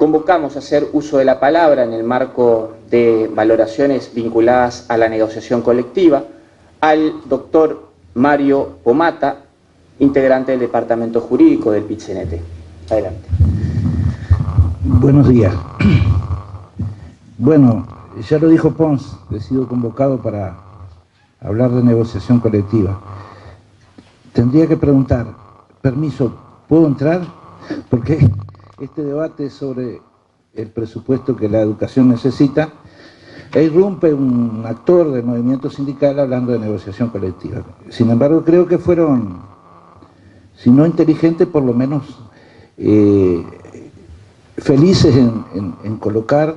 convocamos a hacer uso de la palabra en el marco de valoraciones vinculadas a la negociación colectiva al doctor Mario Pomata, integrante del Departamento Jurídico del PIT-CNT. Adelante. Buenos días. Bueno, ya lo dijo Pons, he sido convocado para hablar de negociación colectiva. Tendría que preguntar, permiso, ¿puedo entrar? Porque este debate sobre el presupuesto que la educación necesita, e irrumpe un actor del movimiento sindical hablando de negociación colectiva. Sin embargo, creo que fueron, si no inteligentes, por lo menos felices en colocar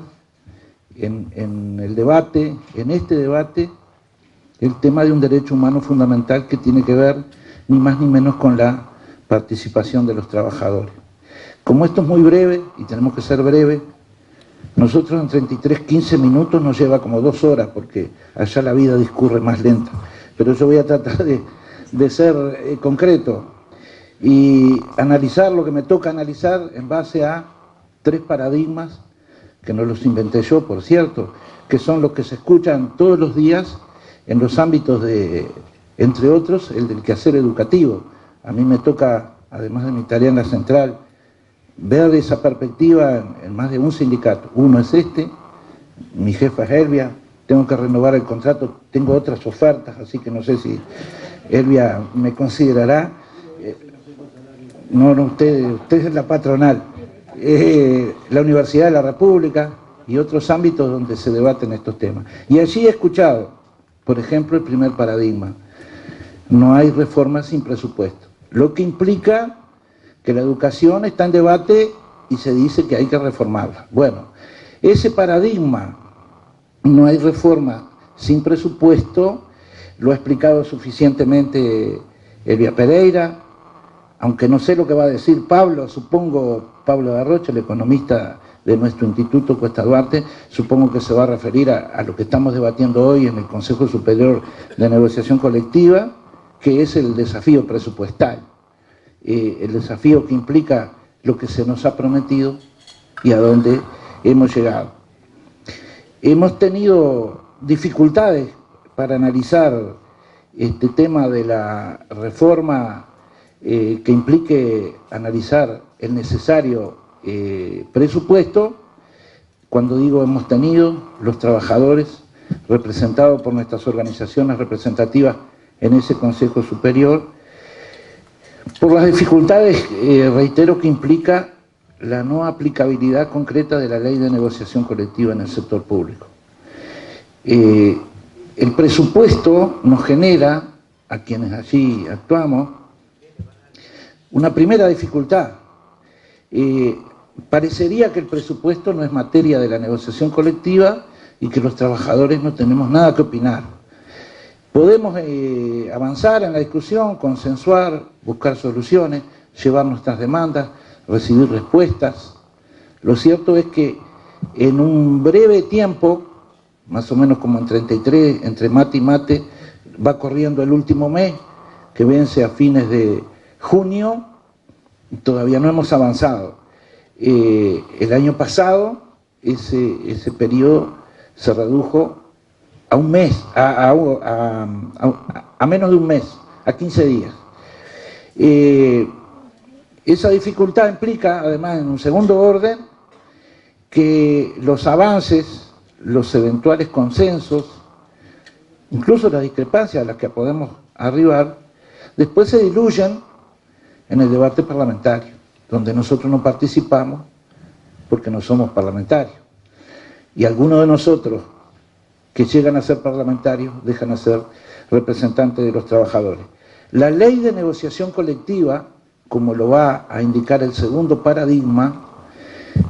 en el debate, en este debate, el tema de un derecho humano fundamental que tiene que ver ni más ni menos con la participación de los trabajadores. Como esto es muy breve, y tenemos que ser breves, nosotros en 15 minutos nos lleva como 2 horas, porque allá la vida discurre más lenta. Pero yo voy a tratar de ser concreto y analizar lo que me toca analizar en base a 3 paradigmas, que no los inventé yo, por cierto, que son los que se escuchan todos los días en los ámbitos de, entre otros, el del quehacer educativo. A mí me toca, además de mi tarea en la central, ver esa perspectiva en más de un sindicato. Uno es este, mi jefa es Elvia, tengo que renovar el contrato, tengo otras ofertas, así que no sé si Elvia me considerará. No, usted es la patronal. La Universidad de la República y otros ámbitos donde se debaten estos temas. Y allí he escuchado, por ejemplo, el primer paradigma: no hay reforma sin presupuesto, lo que implica que la educación está en debate y se dice que hay que reformarla. Bueno, ese paradigma, no hay reforma sin presupuesto, lo ha explicado suficientemente Elvia Pereira, aunque no sé lo que va a decir Pablo, supongo, Pablo Garrocha, el economista de nuestro Instituto Cuesta Duarte, supongo que se va a referir a lo que estamos debatiendo hoy en el Consejo Superior de Negociación Colectiva, que es el desafío presupuestal. El desafío que implica lo que se nos ha prometido y a dónde hemos llegado. Hemos tenido dificultades para analizar este tema de la reforma que implique analizar el necesario presupuesto. Cuando digo hemos tenido, los trabajadores, representados por nuestras organizaciones representativas en ese Consejo Superior, por las dificultades, reitero, que implica la no aplicabilidad concreta de la ley de negociación colectiva en el sector público. El presupuesto nos genera, a quienes allí actuamos, una primera dificultad. Parecería que el presupuesto no es materia de la negociación colectiva y que los trabajadores no tenemos nada que opinar. Podemos avanzar en la discusión, consensuar, buscar soluciones, llevar nuestras demandas, recibir respuestas. Lo cierto es que en un breve tiempo, más o menos como en 33, entre mate y mate, va corriendo el último mes, que vence a fines de junio, y todavía no hemos avanzado. El año pasado, ese periodo se redujo a un mes, a menos de un mes, a 15 días. Esa dificultad implica, además, en un segundo orden, que los avances, los eventuales consensos, incluso las discrepancias a las que podemos arribar, después se diluyen en el debate parlamentario, donde nosotros no participamos porque no somos parlamentarios. Y algunos de nosotros que llegan a ser parlamentarios dejan de ser representantes de los trabajadores. La ley de negociación colectiva, como lo va a indicar el segundo paradigma,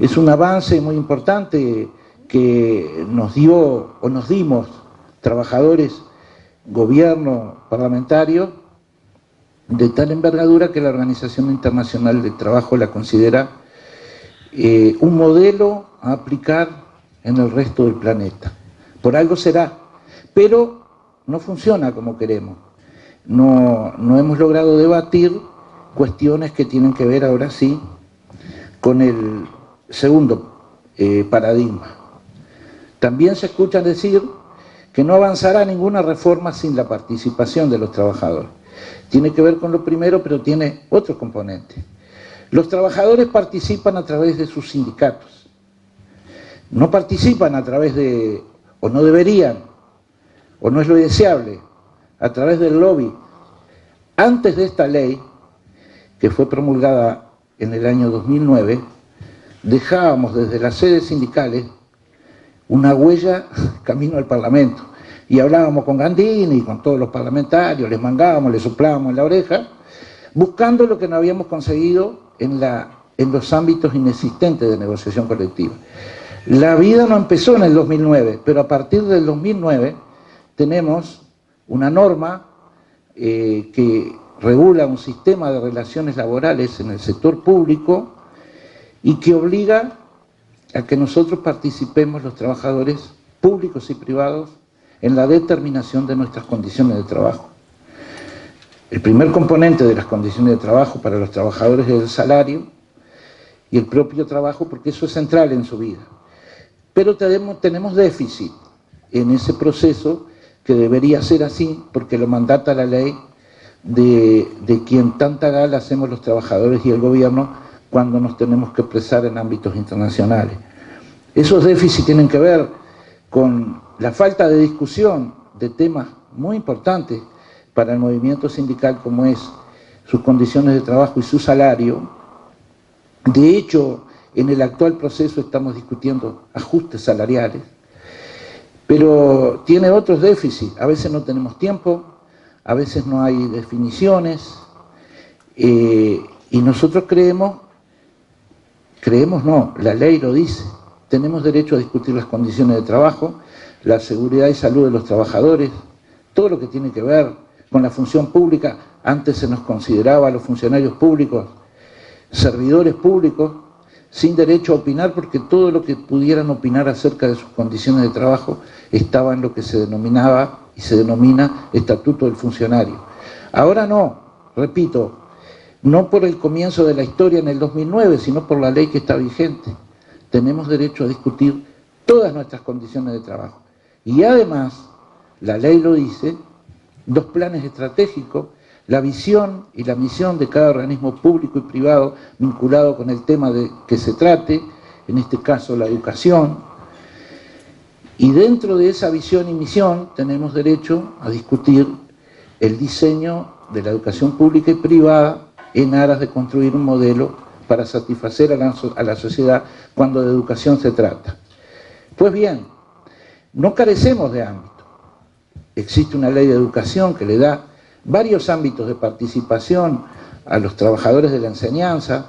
es un avance muy importante que nos dio o nos dimos trabajadores, gobierno, parlamentario, de tal envergadura que la Organización Internacional del Trabajo la considera un modelo a aplicar en el resto del planeta. Por algo será, pero no funciona como queremos. No hemos logrado debatir cuestiones que tienen que ver ahora sí con el Segundo paradigma. También se escucha decir que no avanzará ninguna reforma sin la participación de los trabajadores. Tiene que ver con lo primero, pero tiene otro componente. Los trabajadores participan a través de sus sindicatos. No participan a través de, o no deberían, o no es lo deseable, a través del lobby. Antes de esta ley, que fue promulgada en el año 2009, dejábamos desde las sedes sindicales una huella camino al Parlamento. Y hablábamos con Gandini y con todos los parlamentarios, les mangábamos, les soplábamos en la oreja, buscando lo que no habíamos conseguido en los ámbitos inexistentes de negociación colectiva. La vida no empezó en el 2009, pero a partir del 2009 tenemos una norma que regula un sistema de relaciones laborales en el sector público y que obliga a que nosotros participemos, los trabajadores públicos y privados, en la determinación de nuestras condiciones de trabajo. El primer componente de las condiciones de trabajo para los trabajadores es el salario y el propio trabajo, porque eso es central en su vida. Pero tenemos déficit en ese proceso, que debería ser así, porque lo mandata la ley de quien tanta gala hacemos los trabajadores y el gobierno cuando nos tenemos que expresar en ámbitos internacionales. Esos déficits tienen que ver con la falta de discusión de temas muy importantes para el movimiento sindical, como es sus condiciones de trabajo y su salario. De hecho, en el actual proceso estamos discutiendo ajustes salariales, pero tiene otros déficits. A veces no tenemos tiempo, a veces no hay definiciones, y nosotros creemos no, la ley lo dice, tenemos derecho a discutir las condiciones de trabajo, la seguridad y salud de los trabajadores, todo lo que tiene que ver con la función pública. Antes se nos consideraba a los funcionarios públicos servidores públicos, sin derecho a opinar, porque todo lo que pudieran opinar acerca de sus condiciones de trabajo estaba en lo que se denominaba y se denomina Estatuto del Funcionario. Ahora no, repito, no por el comienzo de la historia en el 2009, sino por la ley que está vigente. Tenemos derecho a discutir todas nuestras condiciones de trabajo. Y además, la ley lo dice, 2 planes estratégicos, la visión y la misión de cada organismo público y privado vinculado con el tema de que se trate, en este caso la educación, y dentro de esa visión y misión tenemos derecho a discutir el diseño de la educación pública y privada en aras de construir un modelo para satisfacer a la sociedad cuando de educación se trata. Pues bien, no carecemos de ámbito. Existe una ley de educación que le da varios ámbitos de participación a los trabajadores de la enseñanza,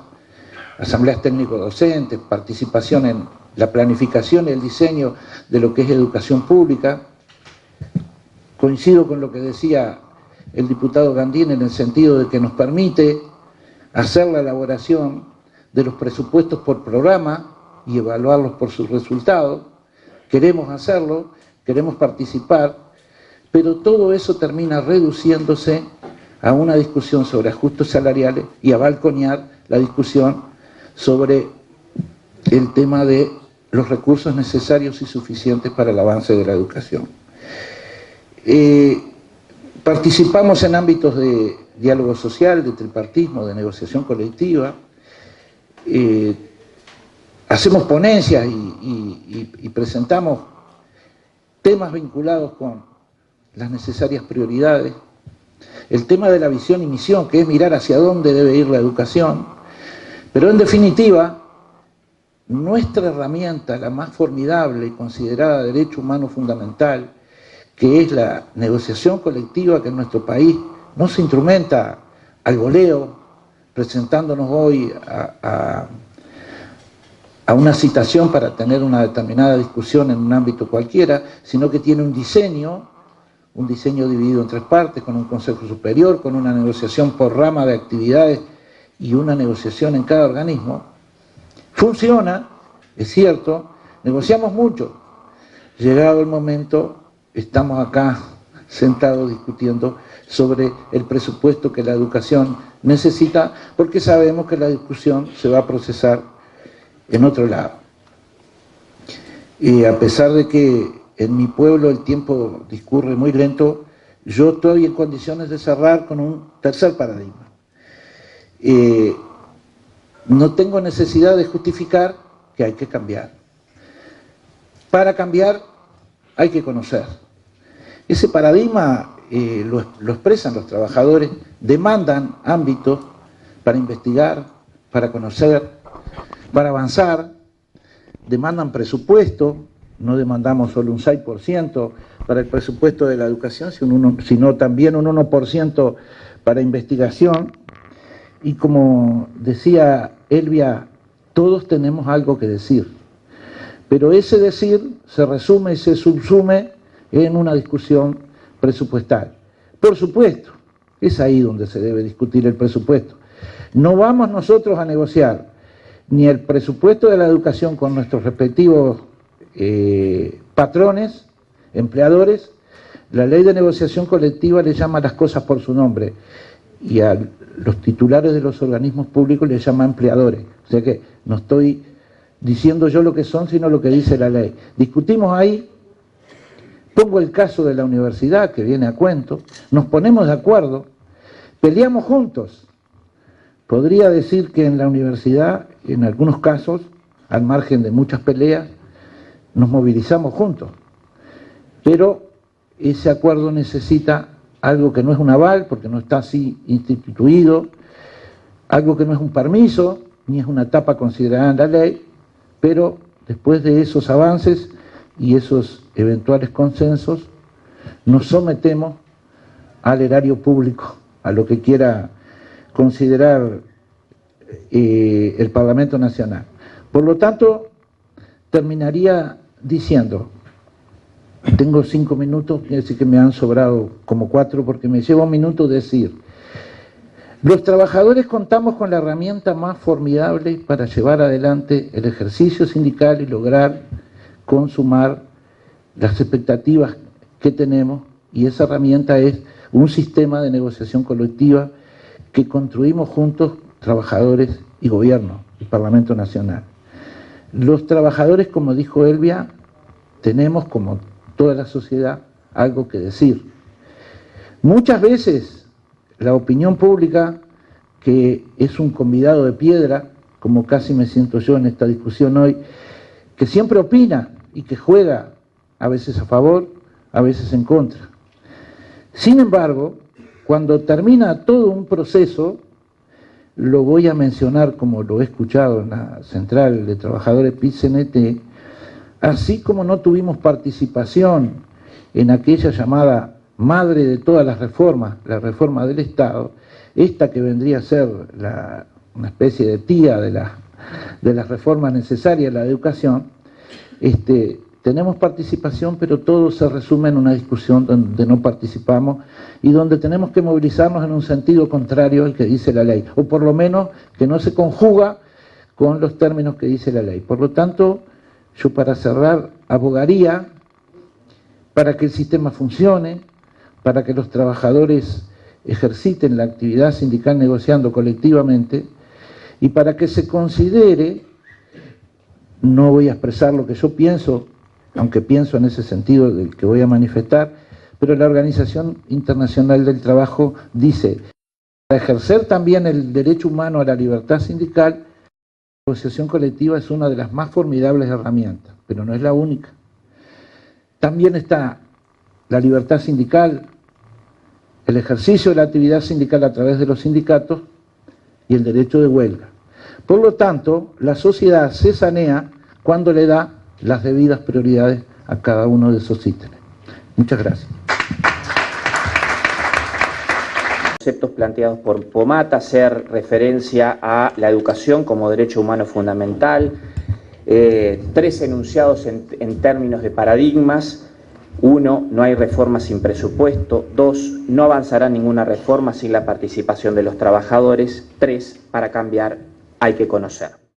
asambleas técnico-docentes, participación en la planificación y el diseño de lo que es educación pública. Coincido con lo que decía el diputado Gandini en el sentido de que nos permite hacer la elaboración de los presupuestos por programa y evaluarlos por sus resultados. Queremos hacerlo, queremos participar, pero todo eso termina reduciéndose a una discusión sobre ajustes salariales y a balconear la discusión sobre el tema de los recursos necesarios y suficientes para el avance de la educación. Participamos en ámbitos de diálogo social, de tripartismo, de negociación colectiva, hacemos ponencias y presentamos temas vinculados con las necesarias prioridades, el tema de la visión y misión, que es mirar hacia dónde debe ir la educación, pero en definitiva, nuestra herramienta, la más formidable y considerada derecho humano fundamental, que es la negociación colectiva, que en nuestro país no se instrumenta al voleo, presentándonos hoy a una citación para tener una determinada discusión en un ámbito cualquiera, sino que tiene un diseño dividido en 3 partes, con un consejo superior, con una negociación por rama de actividades y una negociación en cada organismo. Funciona, es cierto, negociamos mucho. Llegado el momento, estamos acá sentados discutiendo sobre el presupuesto que la educación necesita, porque sabemos que la discusión se va a procesar en otro lado. A pesar de que en mi pueblo el tiempo discurre muy lento, yo estoy en condiciones de cerrar con un tercer paradigma. No tengo necesidad de justificar que hay que cambiar. Para cambiar hay que conocer. Ese paradigma lo expresan los trabajadores, demandan ámbitos para investigar, para conocer, para avanzar, demandan presupuesto, no demandamos solo un 6% para el presupuesto de la educación, sino también un 1% para investigación. Y como decía Elvia, todos tenemos algo que decir, pero ese decir se resume y se subsume en una discusión presupuestal. Por supuesto, es ahí donde se debe discutir el presupuesto. No vamos nosotros a negociar ni el presupuesto de la educación con nuestros respectivos patrones, empleadores. La ley de negociación colectiva le llama las cosas por su nombre y a los titulares de los organismos públicos les llama empleadores. O sea que no estoy diciendo yo lo que son, sino lo que dice la ley. Discutimos ahí, pongo el caso de la universidad, que viene a cuento, nos ponemos de acuerdo, peleamos juntos. Podría decir que en la universidad, en algunos casos, al margen de muchas peleas, nos movilizamos juntos. Pero ese acuerdo necesita algo que no es un aval, porque no está así instituido, algo que no es un permiso, ni es una etapa considerada en la ley, pero después de esos avances y esos eventuales consensos, nos sometemos al erario público, a lo que quiera considerar el Parlamento Nacional. Por lo tanto, terminaría diciendo, tengo 5 minutos, quiere decir que me han sobrado como 4 porque me lleva un minuto decir, los trabajadores contamos con la herramienta más formidable para llevar adelante el ejercicio sindical y lograr consumar las expectativas que tenemos, y esa herramienta es un sistema de negociación colectiva que construimos juntos trabajadores y gobierno, el Parlamento Nacional. Los trabajadores, como dijo Elvia, tenemos, como toda la sociedad, algo que decir. Muchas veces la opinión pública, que es un convidado de piedra, como casi me siento yo en esta discusión hoy, que siempre opina y que juega a veces a favor, a veces en contra. Sin embargo, cuando termina todo un proceso, lo voy a mencionar como lo he escuchado en la Central de Trabajadores PIT-CNT, así como no tuvimos participación en aquella llamada madre de todas las reformas, la reforma del Estado, esta que vendría a ser una especie de tía de las reformas necesarias a la educación, tenemos participación, pero todo se resume en una discusión donde no participamos y donde tenemos que movilizarnos en un sentido contrario al que dice la ley, o por lo menos que no se conjuga con los términos que dice la ley. Por lo tanto, yo para cerrar abogaría para que el sistema funcione, para que los trabajadores ejerciten la actividad sindical negociando colectivamente y para que se considere, no voy a expresar lo que yo pienso, aunque pienso en ese sentido del que voy a manifestar, pero la Organización Internacional del Trabajo dice, para ejercer también el derecho humano a la libertad sindical, la negociación colectiva es una de las más formidables herramientas, pero no es la única. También está la libertad sindical, el ejercicio de la actividad sindical a través de los sindicatos y el derecho de huelga. Por lo tanto, la sociedad se sanea cuando le da las debidas prioridades a cada uno de esos ítems. Muchas gracias. Conceptos planteados por Pomata, hacer referencia a la educación como derecho humano fundamental, 3 enunciados en términos de paradigmas. 1, no hay reforma sin presupuesto. 2, no avanzará ninguna reforma sin la participación de los trabajadores. 3, para cambiar hay que conocer.